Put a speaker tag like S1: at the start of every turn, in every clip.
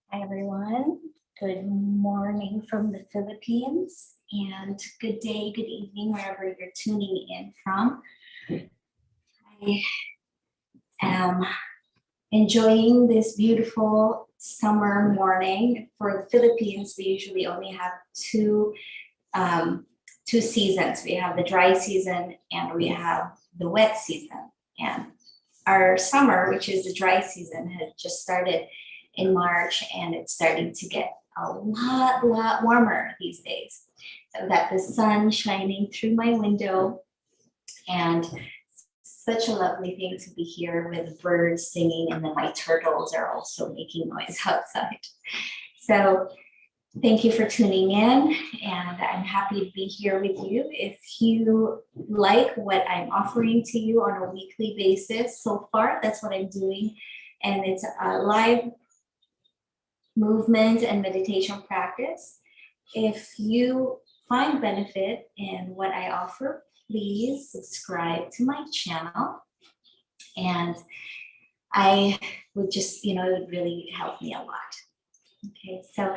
S1: Hi, everyone. Good morning from the Philippines, and good day, good evening, wherever you're tuning in from. I am enjoying this beautiful summer morning. For the Philippines, we usually only have two seasons. We have the dry season and we have the wet season. And our summer, which is the dry season, had just started in March, and it's starting to get a lot warmer these days. So I've got the sun shining through my window, and such a lovely thing to be here with birds singing, and then my turtles are also making noise outside. So thank you for tuning in, and I'm happy to be here with you. If you like what I'm offering to you on a weekly basis, so far, that's what I'm doing. And it's a live movement and meditation practice. If you find benefit in what I offer, please subscribe to my channel. And I would just, it would really help me a lot. Okay, so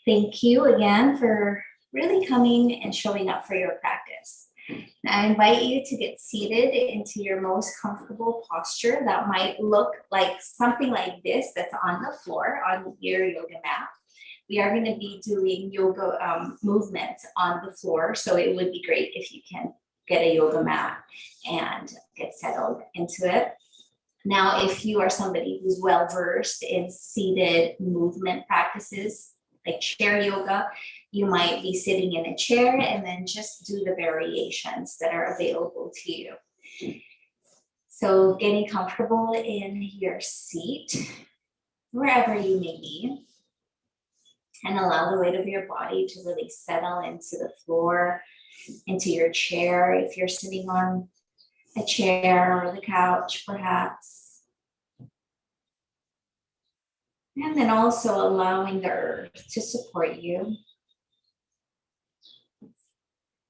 S1: thank you again for really coming and showing up for your practice. I invite you to get seated into your most comfortable posture. That might look like something like this that's on the floor on your yoga mat. We are going to be doing yoga movements on the floor, so it would be great if you can get a yoga mat and get settled into it. Now, if you are somebody who's well versed in seated movement practices, like chair yoga, you might be sitting in a chair and then just do the variations that are available to you. So getting comfortable in your seat, wherever you may be, and allow the weight of your body to really settle into the floor, into your chair. If you're sitting on a chair or the couch, perhaps. And then also allowing the earth to support you.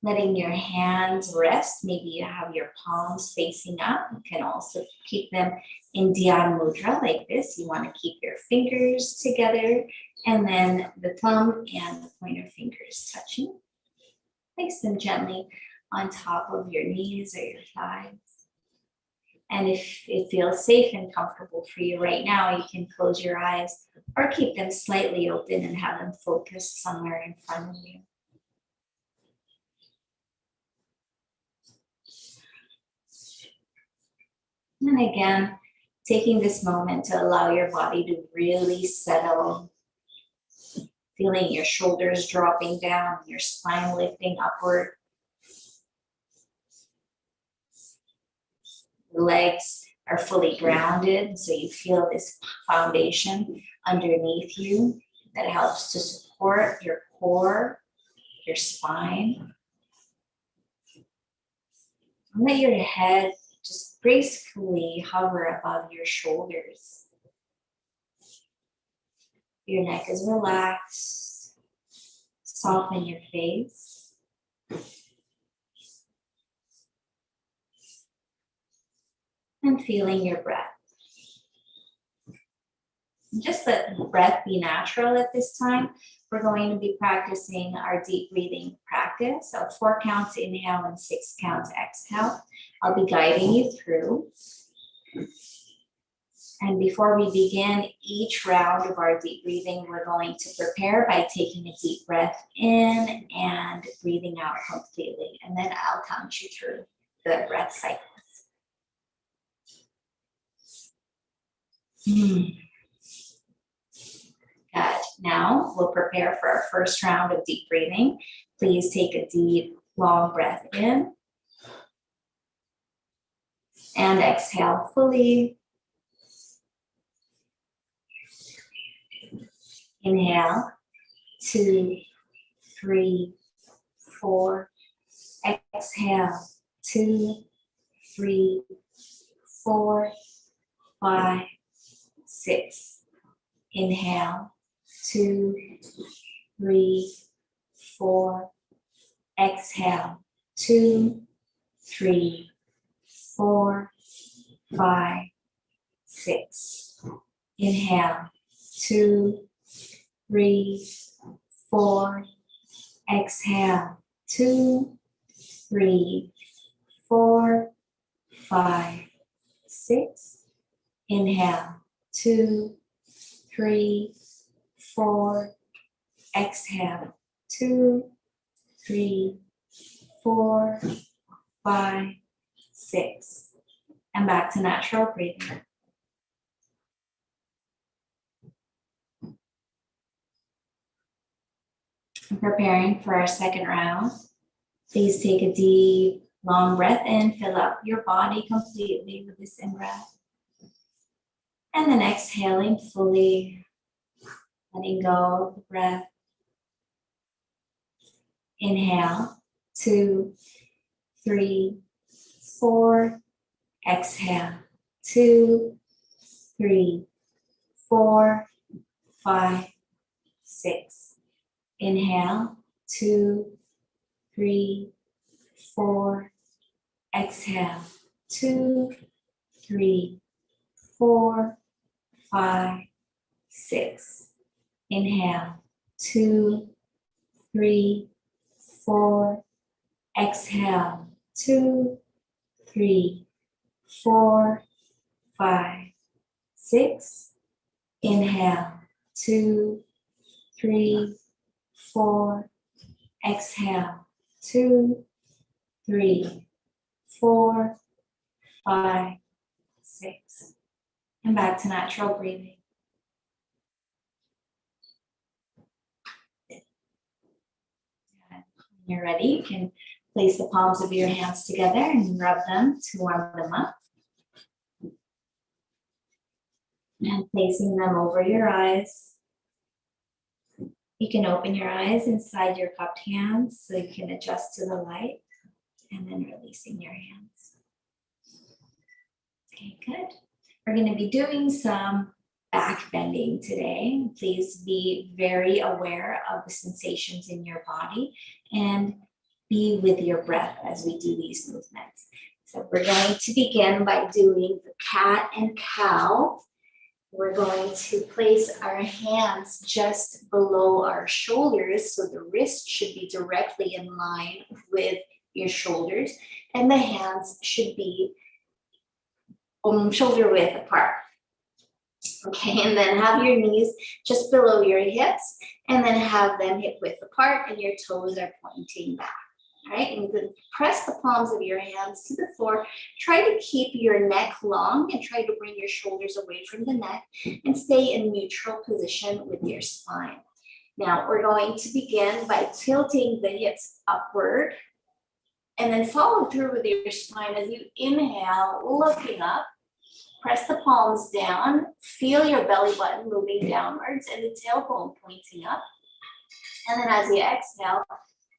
S1: Letting your hands rest. Maybe you have your palms facing up. You can also keep them in Dhyan Mudra like this. You want to keep your fingers together, and then the thumb and the pointer fingers touching. Place them gently on top of your knees or your thighs. And if it feels safe and comfortable for you right now, you can close your eyes or keep them slightly open and have them focused somewhere in front of you. And again, taking this moment to allow your body to really settle, feeling your shoulders dropping down, your spine lifting upward. The legs are fully grounded, so you feel this foundation underneath you that helps to support your core, your spine. And let your head just gracefully hover above your shoulders. Your neck is relaxed. Soften your face. And feeling your breath. Just let the breath be natural at this time. We're going to be practicing our deep breathing practice. So 4 counts inhale and 6 counts exhale. I'll be guiding you through. And before we begin each round of our deep breathing, we're going to prepare by taking a deep breath in and breathing out completely. And then I'll count you through the breath cycles. Good. Now we'll prepare for our first round of deep breathing. Please take a deep, long breath in. And exhale fully. Inhale, 2, 3, 4. Exhale, 2, 3, 4, 5, 6. Inhale, 2, 3, 4. Exhale, 2, 3, 4, 5, 6. Inhale, 2, 3, 4. Exhale. 2, 3, 4, 5, 6. Inhale. 2, 3, 4. Exhale. 2, 3, 4, 5, 6. And back to natural breathing. And preparing for our second round. Please take a deep, long breath in, fill up your body completely with this in-breath. And then exhaling fully, letting go of the breath. Inhale, 2, 3, 4. Exhale, 2, 3, 4, 5, 6. Inhale, 2, 3, 4. Exhale, 2, 3, 4, 5, 6. Inhale, 2, 3, 4. Exhale, 2, 3, 4, 5, 6. Inhale, 2, 3, 4. Exhale, 2, 3, 4, 5, 6. And back to natural breathing. When you're ready, you can place the palms of your hands together and rub them to warm them up. And placing them over your eyes. You can open your eyes inside your cupped hands so you can adjust to the light, and then releasing your hands. Okay, good. We're going to be doing some back bending today. Please be very aware of the sensations in your body and be with your breath as we do these movements. So we're going to begin by doing the cat and cow. We're going to place our hands just below our shoulders, so the wrist should be directly in line with your shoulders, and the hands should be shoulder width apart. Okay, and then have your knees just below your hips, and then have them hip width apart, and your toes are pointing back. All right, and you can press the palms of your hands to the floor. Try to keep your neck long and try to bring your shoulders away from the neck and stay in neutral position with your spine. Now we're going to begin by tilting the hips upward and then follow through with your spine as you inhale, looking up. Press the palms down, feel your belly button moving downwards and the tailbone pointing up. And then as you exhale,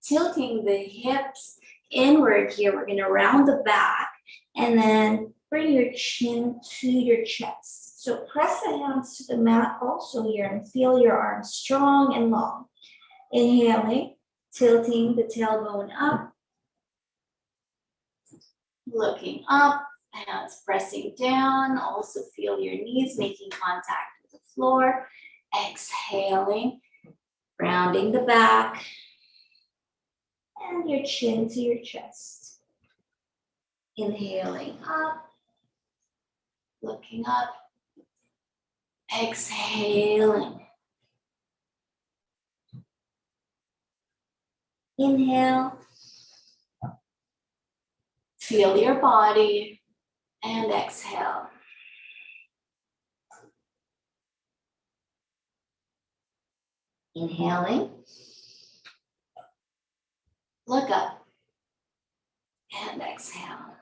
S1: tilting the hips inward here, we're going to round the back and then bring your chin to your chest. So press the hands to the mat also here and feel your arms strong and long. Inhaling, tilting the tailbone up, looking up, hands pressing down. Also feel your knees making contact with the floor. Exhaling, rounding the back. And your chin to your chest. Inhaling up, looking up, exhaling. Inhale, feel your body, and exhale. Inhaling. Look up and exhale.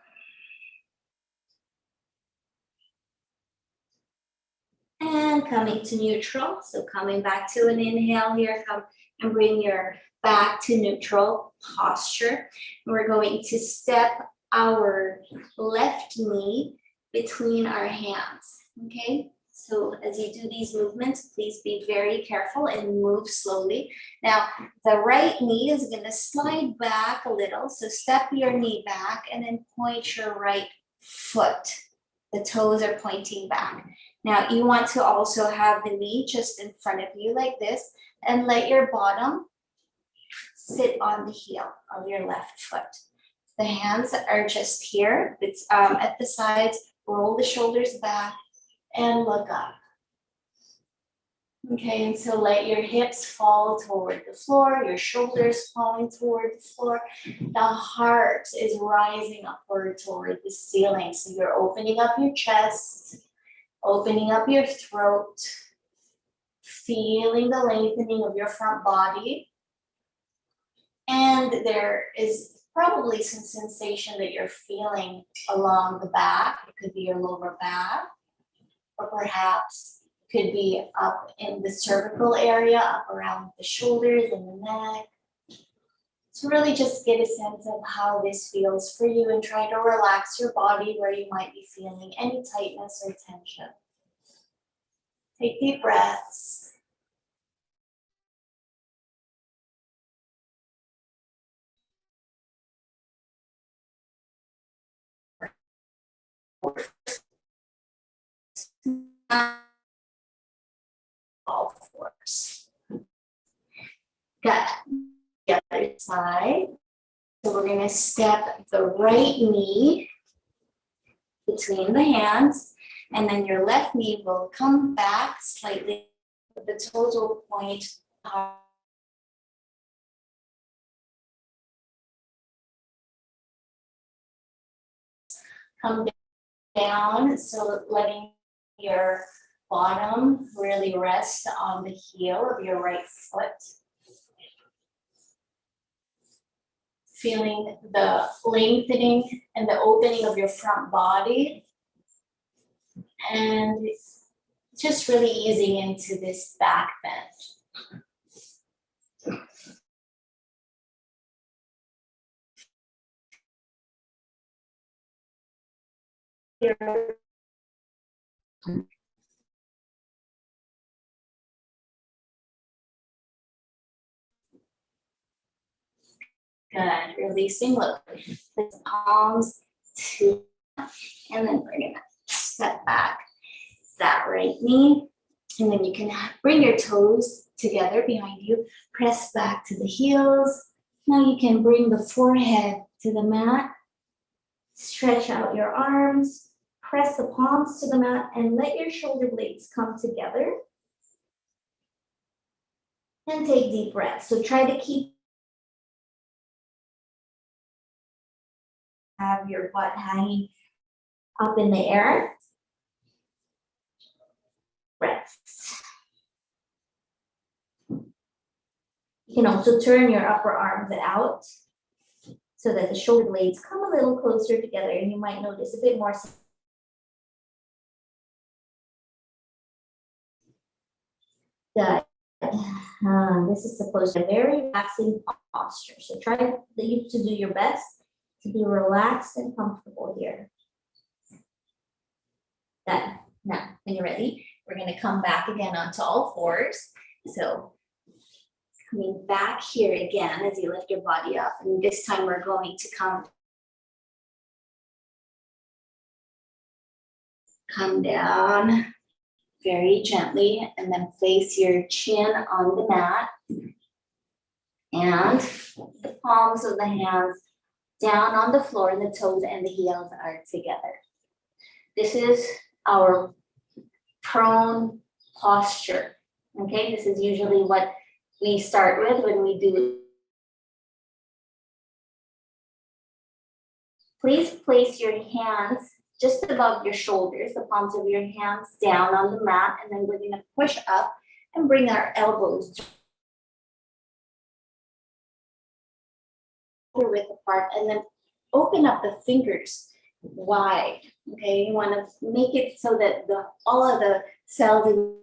S1: And coming to neutral. So coming back to an inhale here, come and bring your back to neutral posture. And we're going to step our left knee between our hands, okay? So as you do these movements, please be very careful and move slowly. Now, the right knee is going to slide back a little. So step your knee back and then point your right foot. The toes are pointing back. Now you want to also have the knee just in front of you like this, and let your bottom sit on the heel of your left foot. The hands are just here. It's at the sides. Roll the shoulders back and look up. Okay, and so let your hips fall toward the floor, your shoulders falling toward the floor. The heart is rising upward toward the ceiling. So you're opening up your chest, opening up your throat, feeling the lengthening of your front body. And there is probably some sensation that you're feeling along the back. It could be your lower back, or perhaps could be up in the cervical area, up around the shoulders and the neck. So really just get a sense of how this feels for you and try to relax your body where you might be feeling any tightness or tension. Take deep breaths. All fours. Good. The other side. So we're going to step the right knee between the hands, and then your left knee will come back slightly. The toes will point up. Come down, so letting your bottom really rest on the heel of your right foot. Feeling the lengthening and the opening of your front body. And just really easing into this back bend. Good, releasing, look, the palms to, and then we're gonna step back that right knee, and then you can bring your toes together behind you, press back to the heels. Now you can bring the forehead to the mat, stretch out your arms, press the palms to the mat, and let your shoulder blades come together. And take deep breaths. So try to have your butt hanging up in the air. Breaths. You can also turn your upper arms out so that the shoulder blades come a little closer together, and you might notice a bit more. Good. This is supposed to be a very relaxing posture. So try to do your best to be relaxed and comfortable here. Good. Now, when you're ready, we're going to come back again onto all fours. So coming back here again as you lift your body up. And this time we're going to come down very gently, and then place your chin on the mat and the palms of the hands down on the floor, and the toes and the heels are together. This is our prone posture. Okay, this is usually what we start with when we do. Please place your hands just above your shoulders, the palms of your hands down on the mat, and then we're going to push up and bring our elbows width apart, and then open up the fingers wide. Okay, you want to make it so that all of the cells in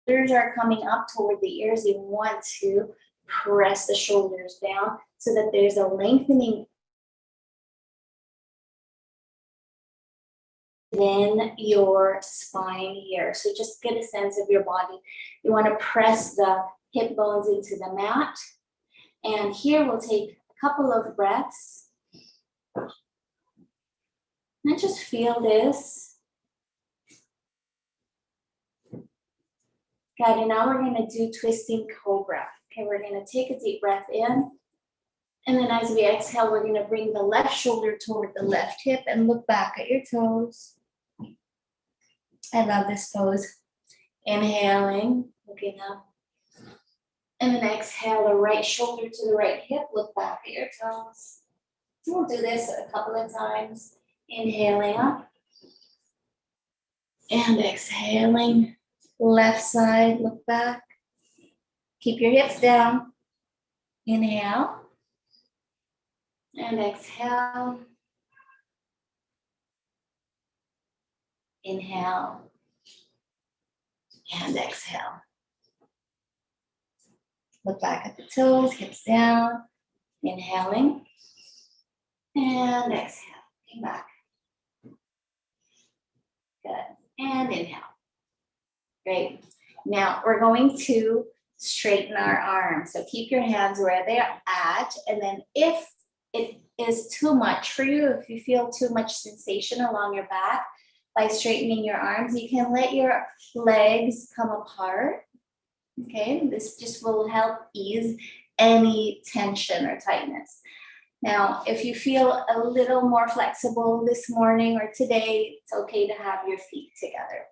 S1: shoulders are coming up toward the ears. You want to press the shoulders down so that there's a lengthening in your spine here. So just get a sense of your body. You want to press the hip bones into the mat. And here we'll take a couple of breaths. And just feel this. Good, and now we're gonna do twisting cobra. Okay, we're gonna take a deep breath in. And then as we exhale, we're gonna bring the left shoulder toward the left hip and look back at your toes. I love this pose. Inhaling, looking up. And then exhale, the right shoulder to the right hip, look back at your toes. We'll do this a couple of times. Inhaling up. And exhaling, left side, look back. Keep your hips down. Inhale. And exhale. Inhale. And exhale. Look back at the toes, hips down. Inhaling. And exhale. Come back. Good. And inhale. Great. Now we're going to straighten our arms. So keep your hands where they're at. And then if it is too much for you, if you feel too much sensation along your back, by straightening your arms, you can let your legs come apart. Okay, this just will help ease any tension or tightness. Now, if you feel a little more flexible this morning or today, it's okay to have your feet together.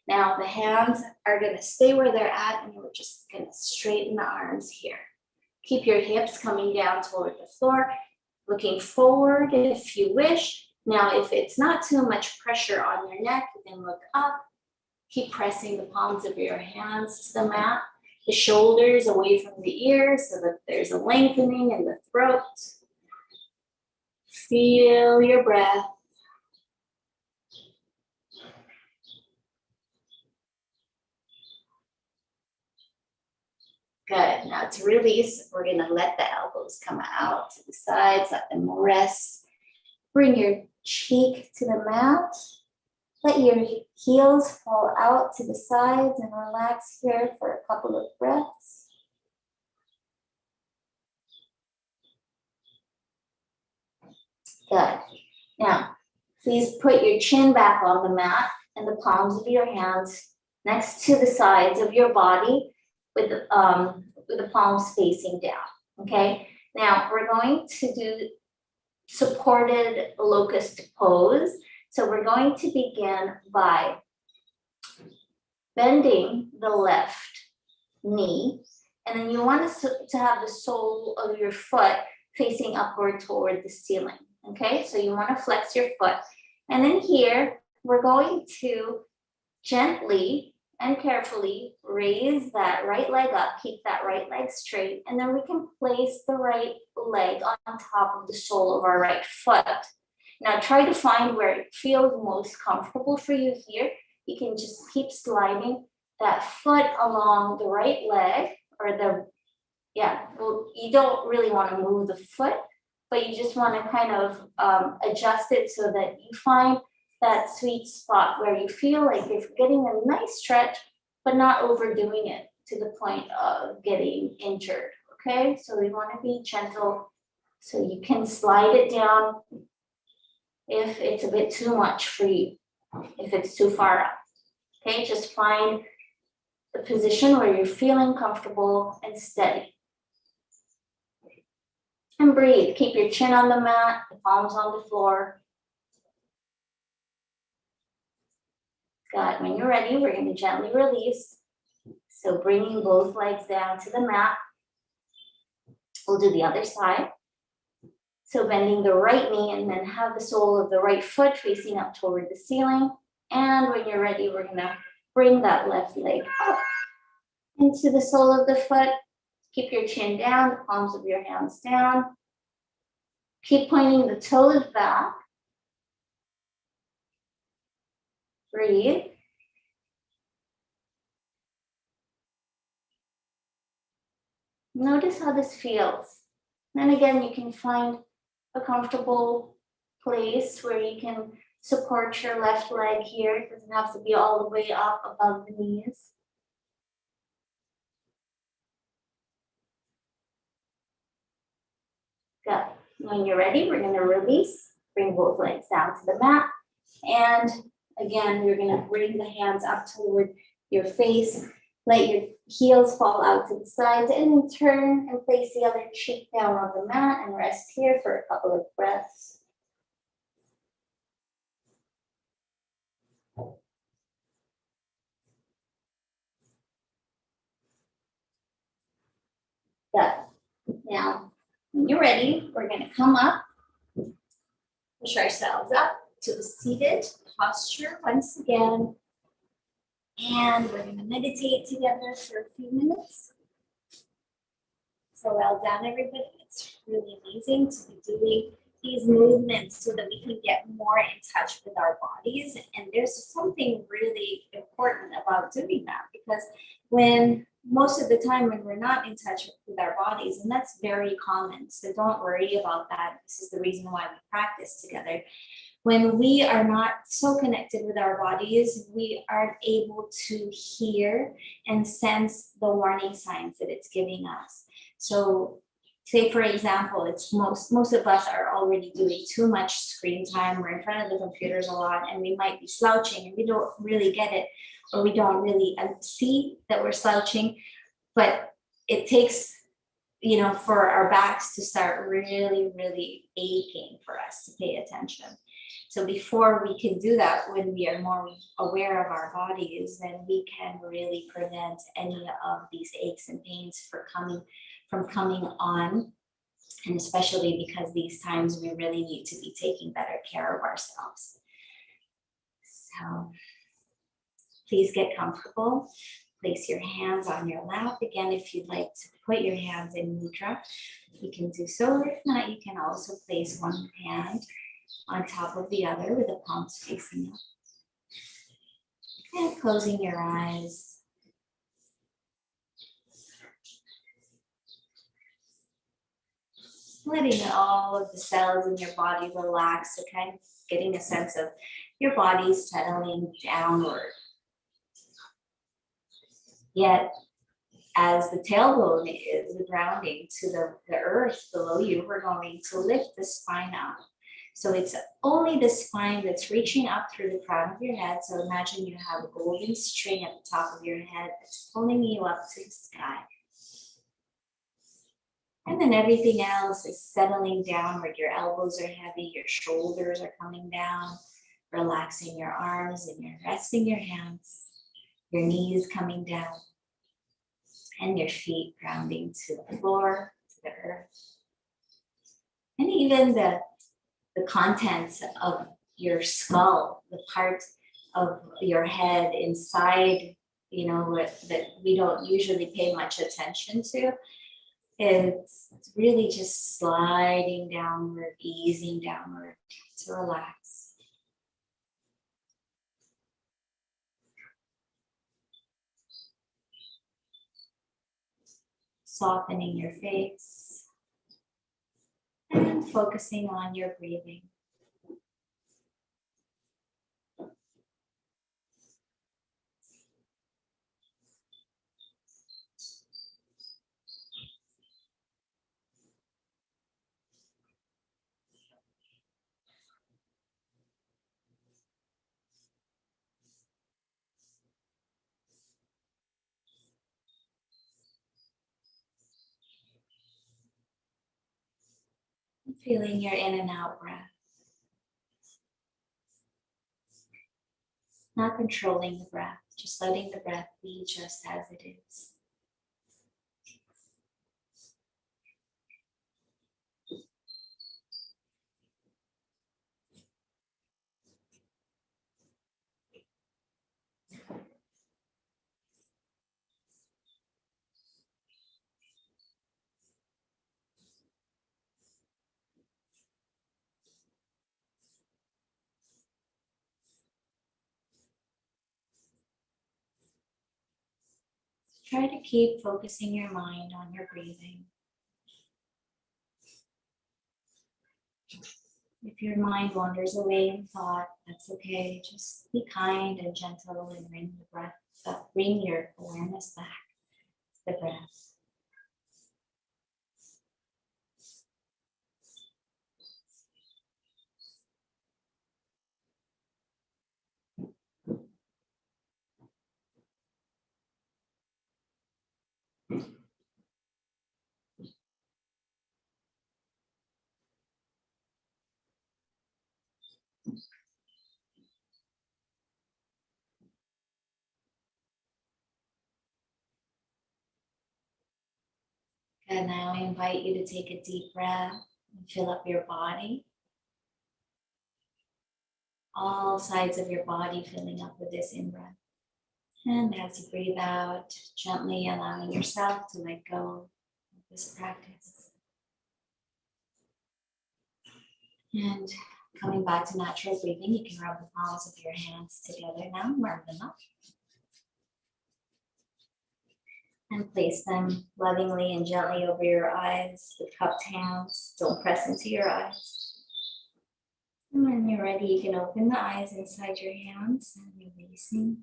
S1: Now, the hands are going to stay where they're at, and we're just going to straighten the arms here. Keep your hips coming down toward the floor, looking forward if you wish. Now, if it's not too much pressure on your neck, you can look up. Keep pressing the palms of your hands to the mat, the shoulders away from the ears so that there's a lengthening in the throat. Feel your breath. Good. Now to release, we're going to let the elbows come out to the sides, let them rest. Bring your cheek to the mat. Let your heels fall out to the sides and relax here for a couple of breaths. Good. Now, please put your chin back on the mat and the palms of your hands next to the sides of your body with the palms facing down, okay? Now, we're going to do supported locust pose. So we're going to begin by bending the left knee, and then you want to have the sole of your foot facing upward toward the ceiling, okay? So you want to flex your foot. And then here, we're going to gently and carefully raise that right leg up, keep that right leg straight, and then we can place the right leg on top of the sole of our right foot. Now try to find where it feels most comfortable for you here. You can just keep sliding that foot along the right leg, or you don't really want to move the foot, but you just want to kind of adjust it so that you find that sweet spot where you feel like you're getting a nice stretch, but not overdoing it to the point of getting injured, okay? So we want to be gentle so you can slide it down if it's a bit too much for you, if it's too far up, okay? Just find the position where you're feeling comfortable and steady. And breathe, keep your chin on the mat, the palms on the floor. Good. When you're ready, we're going to gently release. So bringing both legs down to the mat. We'll do the other side. So bending the right knee and then have the sole of the right foot facing up toward the ceiling. And when you're ready, we're going to bring that left leg up into the sole of the foot. Keep your chin down, the palms of your hands down. Keep pointing the toes back. Breathe. Notice how this feels. And again, you can find a comfortable place where you can support your left leg here. It doesn't have to be all the way up above the knees. Good. When you're ready, we're going to release. Bring both legs down to the mat. And again, you're gonna bring the hands up toward your face. Let your heels fall out to the sides and turn and place the other cheek down on the mat and rest here for a couple of breaths. Good. Now, when you're ready, we're gonna come up, push ourselves up to a seated posture once again. And we're gonna meditate together for a few minutes. So well done, everybody. It's really amazing to be doing these movements so that we can get more in touch with our bodies. And there's something really important about doing that, because when most of the time when we're not in touch with our bodies, and that's very common, so don't worry about that. This is the reason why we practice together. When we are not so connected with our bodies, we aren't able to hear and sense the warning signs that it's giving us. So say, for example, it's most of us are already doing too much screen time. We're in front of the computers a lot, and we might be slouching and we don't really get it, or we don't really see that we're slouching. But it takes, for our backs to start really, really aching for us to pay attention. So before we can do that, when we are more aware of our bodies, then we can really prevent any of these aches and pains from coming on. And especially because these times we really need to be taking better care of ourselves. So please get comfortable. Place your hands on your lap. Again, if you'd like to put your hands in mudra, you can do so. If not, you can also place one hand on top of the other with the palms facing up. And closing your eyes. Letting all of the cells in your body relax, so kind of getting a sense of your body settling downward. Yet, as the tailbone is grounding to the earth below you, we're going to lift the spine up. So it's only the spine that's reaching up through the crown of your head. So imagine you have a golden string at the top of your head that's pulling you up to the sky. And then everything else is settling downward. Your elbows are heavy, your shoulders are coming down, relaxing your arms, and you're resting your hands, your knees coming down, and your feet grounding to the floor, to the earth. And even the contents of your skull, the part of your head inside, that we don't usually pay much attention to, it's really just sliding downward, easing downward to relax. Softening your face and focusing on your breathing. Feeling your in and out breath. Not controlling the breath, just letting the breath be just as it is. Try to keep focusing your mind on your breathing. If your mind wanders away in thought, that's okay. Just be kind and gentle and bring your awareness back to the breath. And now I invite you to take a deep breath and fill up your body. All sides of your body filling up with this in-breath. And as you breathe out, gently allowing yourself to let go of this practice. And coming back to natural breathing, you can rub the palms of your hands together now, warm them up. And place them lovingly and gently over your eyes with cupped hands. Don't press into your eyes. And when you're ready, you can open the eyes inside your hands and releasing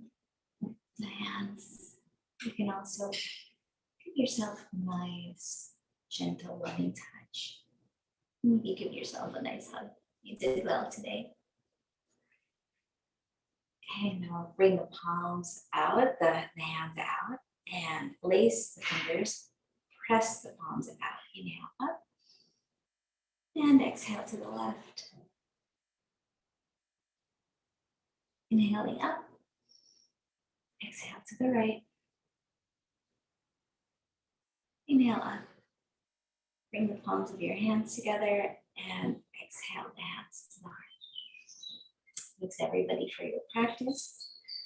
S1: the hands. You can also give yourself a nice, gentle, loving touch. Maybe give yourself a nice hug. You did well today. Okay, now bring the palms out, the hands out, and place the fingers. Press the palms out. Inhale up. And exhale to the left. Inhaling up. Exhale to the right. Inhale up. Bring the palms of your hands together and exhale the hands to the heart. Thanks everybody for your practice.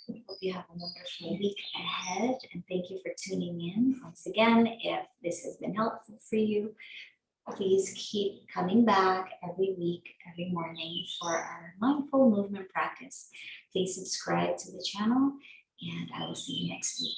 S1: Hope you have a wonderful week ahead and thank you for tuning in. Once again, if this has been helpful for you, please keep coming back every week, every morning for our mindful movement practice. Please subscribe to the channel and I will see you next week.